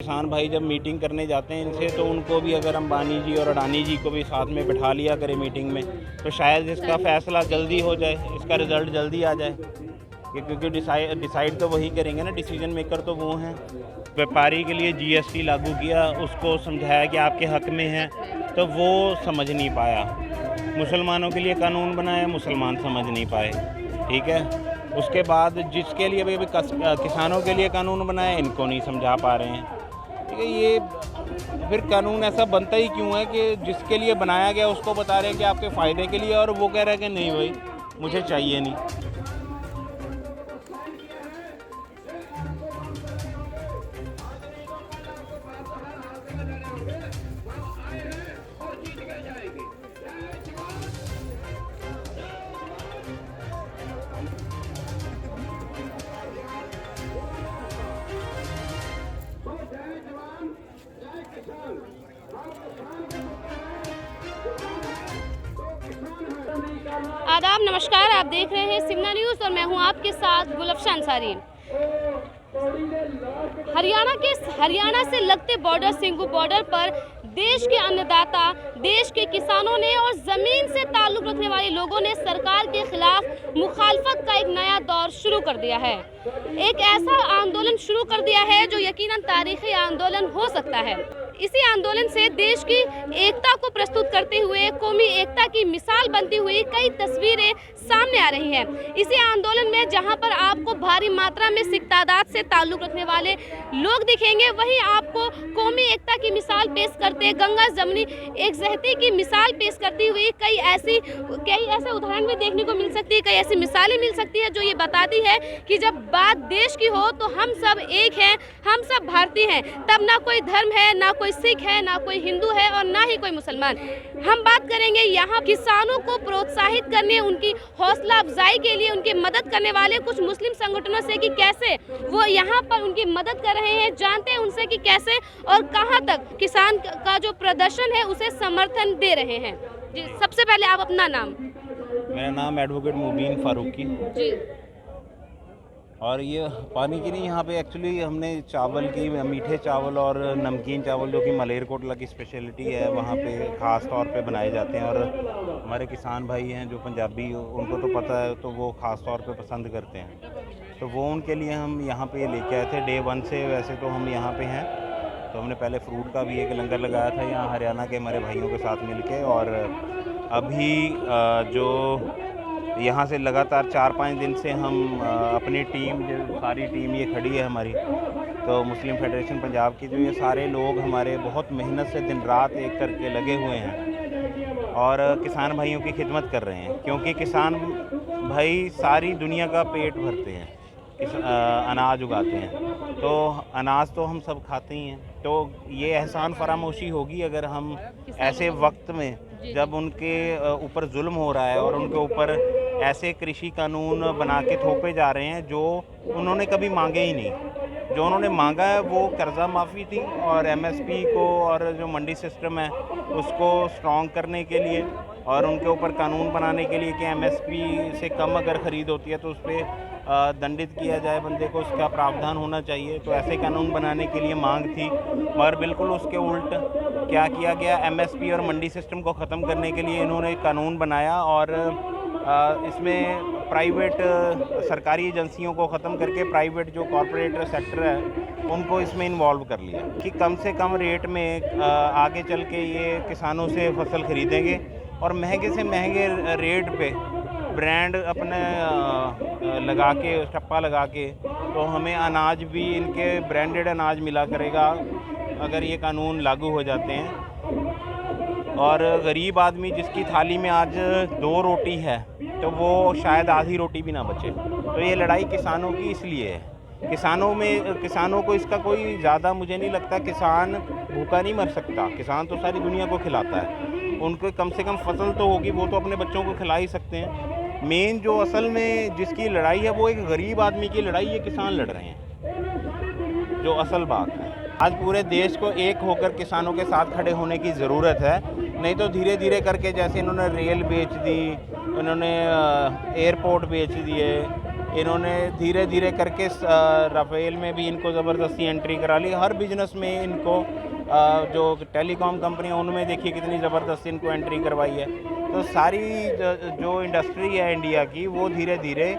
किसान भाई जब मीटिंग करने जाते हैं इनसे, तो उनको भी अगर अंबानी जी और अडानी जी को भी साथ में बिठा लिया करें मीटिंग में, तो शायद इसका फैसला जल्दी हो जाए, इसका रिज़ल्ट जल्दी आ जाए। क्योंकि डिसाइड तो वही करेंगे ना, डिसीजन मेकर तो वो हैं। व्यापारी के लिए जीएसटी लागू किया, उसको समझाया कि आपके हक में है, तो वो समझ नहीं पाया। मुसलमानों के लिए कानून बनाया, मुसलमान समझ नहीं पाए। ठीक है, उसके बाद जिसके लिए भी किसानों के लिए कानून बनाया, इनको नहीं समझा पा रहे हैं। ठीक है, ये फिर कानून ऐसा बनता ही क्यों है कि जिसके लिए बनाया गया उसको बता रहे हैं कि आपके फ़ायदे के लिए, और वो कह रहा है कि नहीं भाई मुझे चाहिए नहीं। आदाब, नमस्कार। आप देख रहे हैं सिमना न्यूज़ और मैं हूं आपके साथ गुलफशान अंसारी। हरियाणा से लगते बॉर्डर सिंघू बॉर्डर पर देश के अन्नदाता, देश के किसानों ने और ज़मीन से ताल्लुक़ रखने वाले लोगों ने सरकार के खिलाफ मुखालफत का एक नया दौर शुरू कर दिया है। एक ऐसा आंदोलन शुरू कर दिया है जो यकीनन तारीखी आंदोलन हो सकता है। इसी आंदोलन से देश की एकता को प्रस्तुत करते हुए कौमी एकता की मिसाल बनती हुई कई तस्वीरें सामने आ रही हैं। इसी आंदोलन में जहां पर आपको भारी मात्रा में सिख तादाद से ताल्लुक़ रखने वाले लोग दिखेंगे, वहीं आपको कौमी एकता की मिसाल पेश करते गंगा जमनी एक जहती की मिसाल पेश करती हुई कई ऐसे उदाहरण भी देखने को मिल सकती है, कई ऐसी मिसालें मिल सकती है जो ये बताती है कि जब बात देश की हो तो हम सब एक हैं, हम सब भारतीय हैं। तब ना कोई धर्म है, ना कोई सिख है, ना कोई हिंदू है और ना ही कोई मुसलमान। हम बात करेंगे यहाँ किसानों को प्रोत्साहित करने, उनकी हौसला अफजाई के लिए उनकी मदद करने वाले कुछ मुस्लिम संगठनों से कि कैसे वो यहाँ पर उनकी मदद कर रहे हैं। जानते हैं उनसे कि कैसे और कहाँ तक किसान का जो प्रदर्शन है उसे समर्थन दे रहे हैं। जी, सबसे पहले आप अपना नाम। मेरा नाम एडवोकेट मुबीन फारूकी जी। और ये पानी की नहीं, यहाँ पे एक्चुअली हमने चावल की, मीठे चावल और नमकीन चावल जो कि मलेरकोटला की स्पेशलिटी है, वहाँ पे ख़ास तौर पे बनाए जाते हैं। और हमारे किसान भाई हैं जो पंजाबी, उनको तो पता है, तो वो ख़ास तौर पे पसंद करते हैं। तो वो उनके लिए हम यहाँ पे लेके आए थे डे 1 से। वैसे तो हम यहाँ पे हैं, तो हमने पहले फ्रूट का भी एक लंगर लगाया था यहाँ हरियाणा के हमारे भाइयों के साथ मिल के। और अभी जो यहाँ से लगातार 4-5 दिन से हम अपनी टीम, जो सारी टीम ये खड़ी है हमारी, तो मुस्लिम फेडरेशन पंजाब की, जो ये सारे लोग हमारे बहुत मेहनत से दिन रात एक करके लगे हुए हैं और किसान भाइयों की खिदमत कर रहे हैं। क्योंकि किसान भाई सारी दुनिया का पेट भरते हैं, अनाज उगाते हैं, तो अनाज तो हम सब खाते ही हैं। तो ये एहसान फरामोशी होगी अगर हम ऐसे वक्त में, जब उनके ऊपर जुल्म हो रहा है और उनके ऊपर ऐसे कृषि कानून बना के थोपे जा रहे हैं जो उन्होंने कभी मांगे ही नहीं। जो उन्होंने मांगा है वो कर्जा माफ़ी थी और एमएसपी को और जो मंडी सिस्टम है उसको स्ट्रॉन्ग करने के लिए, और उनके ऊपर कानून बनाने के लिए कि एमएसपी से कम अगर ख़रीद होती है तो उस पर दंडित किया जाए बंदे को, उसका प्रावधान होना चाहिए। तो ऐसे कानून बनाने के लिए मांग थी, मगर बिल्कुल उसके उल्ट क्या किया गया, एमएसपी और मंडी सिस्टम को ख़त्म करने के लिए इन्होंने कानून बनाया और इसमें प्राइवेट सरकारी एजेंसियों को ख़त्म करके प्राइवेट जो कॉरपोरेट सेक्टर है उनको इसमें इन्वॉल्व कर लिया कि कम से कम रेट में आगे चल के ये किसानों से फसल ख़रीदेंगे और महंगे से महंगे रेट पे ब्रांड अपने लगा के, ठप्पा लगा के, तो हमें अनाज भी इनके ब्रांडेड अनाज मिला करेगा अगर ये कानून लागू हो जाते हैं। और गरीब आदमी जिसकी थाली में आज 2 रोटी है तो वो शायद आधी रोटी भी ना बचे। तो ये लड़ाई किसानों की इसलिए है। किसानों को इसका कोई ज़्यादा, मुझे नहीं लगता, किसान भूखा नहीं मर सकता। किसान तो सारी दुनिया को खिलाता है, उनको कम से कम फसल तो होगी, वो तो अपने बच्चों को खिला ही सकते हैं। मेन जो असल में जिसकी लड़ाई है वो एक गरीब आदमी की लड़ाई, ये किसान लड़ रहे हैं, जो असल बात है। आज पूरे देश को एक होकर किसानों के साथ खड़े होने की ज़रूरत है, नहीं तो धीरे धीरे करके, जैसे इन्होंने रेल बेच दी, इन्होंने एयरपोर्ट बेच दिए, इन्होंने धीरे धीरे करके राफेल में भी इनको ज़बरदस्ती एंट्री करा ली। हर बिजनेस में इनको जो टेलीकॉम कंपनी है उनमें देखिए कितनी ज़बरदस्ती इनको एंट्री करवाई है। तो सारी जो इंडस्ट्री है इंडिया की वो धीरे धीरे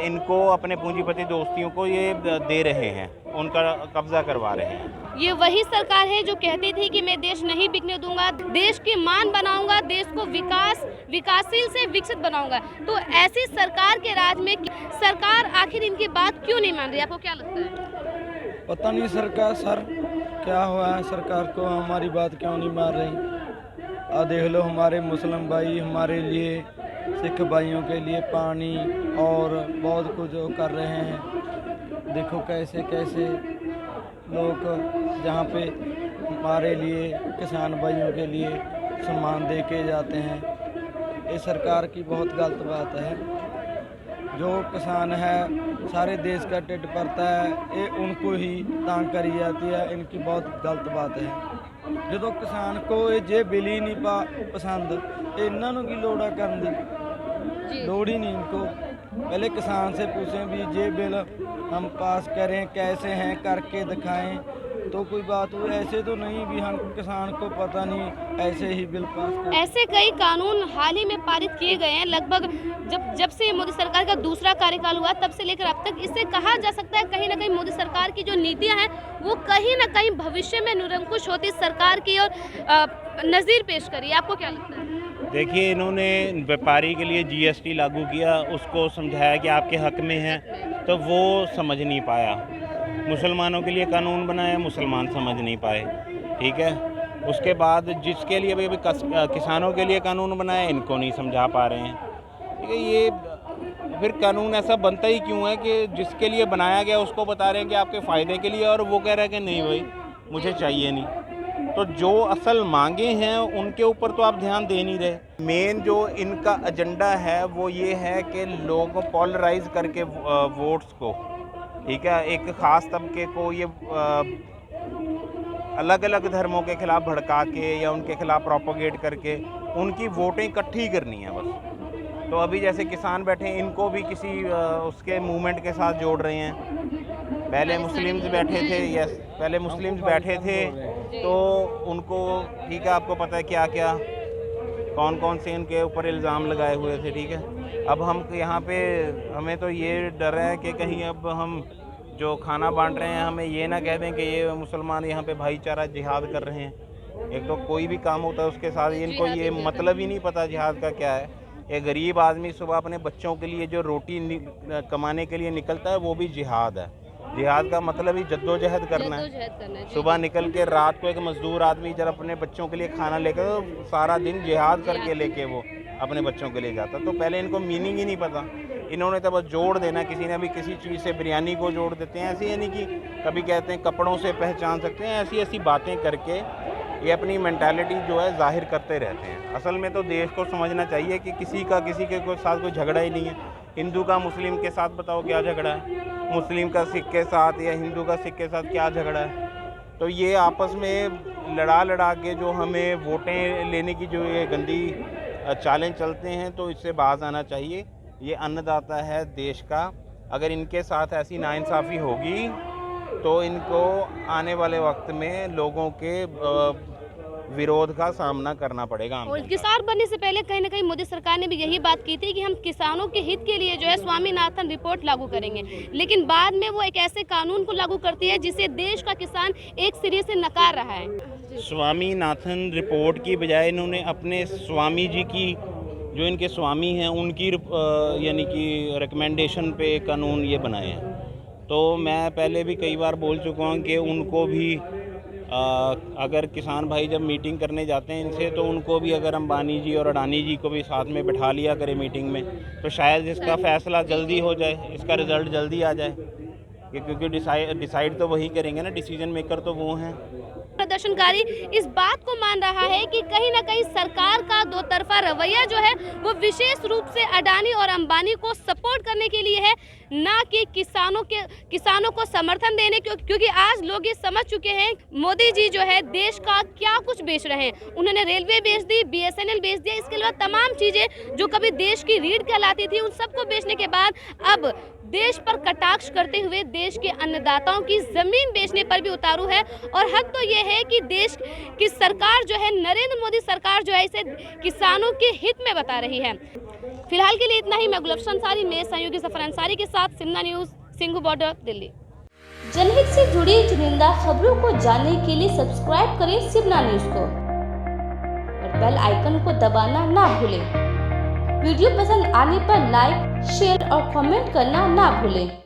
इनको अपने पूंजीपति दोस्तियों को ये दे रहे हैं, उनका कब्जा करवा रहे हैं। ये वही सरकार है जो कहती थी कि मैं देश नहीं बिकने दूंगा, देश की मान बनाऊंगा, देश को विकासशील से विकसित बनाऊंगा। तो ऐसी सरकार के राज में सरकार आखिर इनकी बात क्यों नहीं मान रही, आपको क्या लगता है? पता नहीं सर क्या हुआ है, सरकार को हमारी बात क्यों नहीं मान रही। देख लो हमारे मुस्लिम भाई हमारे लिए, सिख भाइयों के लिए पानी और बहुत कुछ कर रहे हैं। देखो कैसे कैसे लोग जहाँ पे हमारे लिए किसान भाइयों के लिए सम्मान दे के जाते हैं। ये सरकार की बहुत गलत बात है। जो किसान है सारे देश का टिड पड़ता है, ये उनको ही तांग करी जाती है। इनकी बहुत गलत बात है। जो किसान को ये जे बिल ही नहीं पसंद, इन्हों की लोड़ है करने की, लोड़ ही नहीं इनको। पहले किसान से पूछें भी जे बिल हम पास करें कैसे हैं, करके दिखाएं तो कोई बात हो। ऐसे तो नहीं भी हम किसान को पता नहीं ऐसे ही बिल पास करें। ऐसे कई कानून हाल ही में पारित किए गए हैं। लगभग जब से मोदी सरकार का दूसरा कार्यकाल हुआ तब से लेकर अब तक, इससे कहा जा सकता है कहीं ना कहीं मोदी सरकार की जो नीतियां हैं वो कहीं ना कहीं भविष्य में निरंकुश होती सरकार की और नज़ीर पेश करी। आपको क्या लगता है? देखिए, इन्होंने व्यापारी के लिए जीएसटी लागू किया, उसको समझाया कि आपके हक में है, तो वो समझ नहीं पाया। मुसलमानों के लिए कानून बनाया, मुसलमान समझ नहीं पाए, ठीक है। उसके बाद जिसके लिए भी किसानों के लिए कानून बनाया, इनको नहीं समझा पा रहे हैं, ठीक है। ये फिर कानून ऐसा बनता ही क्यों है कि जिसके लिए बनाया गया उसको बता रहे हैं कि आपके फ़ायदे के लिए, और वो कह रहा है कि नहीं भाई मुझे चाहिए नहीं। तो जो असल मांगे हैं उनके ऊपर तो आप ध्यान दे नहीं रहे। मेन जो इनका एजेंडा है वो ये है कि लोगों को पोलराइज करके वोट्स को, ठीक है, एक ख़ास तबके को ये अलग अलग धर्मों के खिलाफ भड़का के या उनके खिलाफ प्रोपोगेट करके उनकी वोटें इकट्ठी करनी है बस। तो अभी जैसे किसान बैठे हैं, इनको भी किसी उसके मूवमेंट के साथ जोड़ रहे हैं। पहले मुस्लिम्स बैठे थे, यस, पहले मुस्लिम्स बैठे थे तो उनको, ठीक है, आपको पता है क्या क्या कौन कौन से इनके ऊपर इल्ज़ाम लगाए हुए थे, ठीक है। अब हम यहाँ पे हमें तो ये डर है कि कहीं अब हम जो खाना बांट रहे हैं हमें ये ना कह दें कि ये मुसलमान यहाँ पे भाईचारा जिहाद कर रहे हैं। एक तो कोई भी काम होता है उसके साथ इनको ये मतलब ही नहीं पता जिहाद का क्या है। एक गरीब आदमी सुबह अपने बच्चों के लिए जो रोटी कमाने के लिए निकलता है वो भी जिहाद है। जिहाद का मतलब ही जद्दोजहद करना है। सुबह निकल के रात को एक मजदूर आदमी जब अपने बच्चों के लिए खाना लेकर, तो सारा दिन जिहाद करके लेके वो अपने बच्चों के लिए जाता। तो पहले इनको मीनिंग ही नहीं पता। इन्होंने तो बस जोड़ देना, किसी ने भी किसी चीज़ से बिरयानी को जोड़ देते हैं, ऐसे यानी कि कभी कहते हैं कपड़ों से पहचान सकते हैं, ऐसी ऐसी बातें करके ये अपनी मेंटालिटी जो है जाहिर करते रहते हैं। असल में तो देश को समझना चाहिए कि किसी के साथ कोई झगड़ा ही नहीं है। हिंदू का मुस्लिम के साथ बताओ क्या झगड़ा है, मुस्लिम का सिख के साथ या हिंदू का सिख के साथ क्या झगड़ा है। तो ये आपस में लड़ा के जो हमें वोटें लेने की जो ये गंदी चालें चलते हैं, तो इससे बाज आना चाहिए। ये अन्नदाता है देश का, अगर इनके साथ ऐसी नाइंसाफ़ी होगी तो इनको आने वाले वक्त में लोगों के विरोध का सामना करना पड़ेगा। और किसान बनने से पहले कहीं ना कहीं मोदी सरकार ने भी यही बात की थी कि हम किसानों के हित के लिए जो है स्वामीनाथन रिपोर्ट लागू करेंगे, लेकिन बाद में वो एक ऐसे कानून को लागू करती है जिसे देश का किसान एक सिरे से नकार रहा है। स्वामीनाथन रिपोर्ट की बजाय इन्होंने अपने स्वामी जी की, जो इनके स्वामी हैं, उनकी यानी कि रिकमेंडेशन पे कानून ये बनाए हैं। तो मैं पहले भी कई बार बोल चुका हूँ कि उनको भी अगर किसान भाई जब मीटिंग करने जाते हैं इनसे, तो उनको भी अगर अंबानी जी और अडानी जी को भी साथ में बिठा लिया करें मीटिंग में, तो शायद इसका फैसला जल्दी हो जाए, इसका रिज़ल्ट जल्दी आ जाए, क्योंकि डिसाइड तो वही करेंगे ना, डिसीजन मेकर तो वो हैं। प्रदर्शनकारी इस बात को मान रहा है कि कहीं ना कहीं सरकार का दो तरफा रवैया जो है वो विशेष रूप से अडानी और अंबानी को सपोर्ट करने के लिए है, ना कि किसानों को समर्थन देने, क्योंकि आज लोग ये समझ चुके हैं मोदी जी जो है देश का क्या कुछ बेच रहे हैं। उन्होंने रेलवे बेच दी, BSNL बेच दिया, इसके अलावा तमाम चीज़ें जो कभी देश की रीढ़ कहलाती थी उन सबको बेचने के बाद अब देश पर कटाक्ष करते हुए देश के अन्नदाताओं की जमीन बेचने पर भी उतारू है। और हद तो ये है कि देश की सरकार जो है, नरेंद्र मोदी सरकार जो है, इसे किसानों के हित में बता रही है। फिलहाल के लिए इतना ही। मैं गुलशन अंसारी, मेरे सहयोगी सफर अंसारी के साथ सिमना न्यूज़, सिंघू बॉर्डर, दिल्ली। जनहित से जुड़ी चुनिंदा खबरों को जानने के लिए सब्सक्राइब करें सिमना न्यूज़ को और बेल आइकन को दबाना ना भूलें। वीडियो पसंद आने पर लाइक, शेयर और कमेंट करना ना भूलें।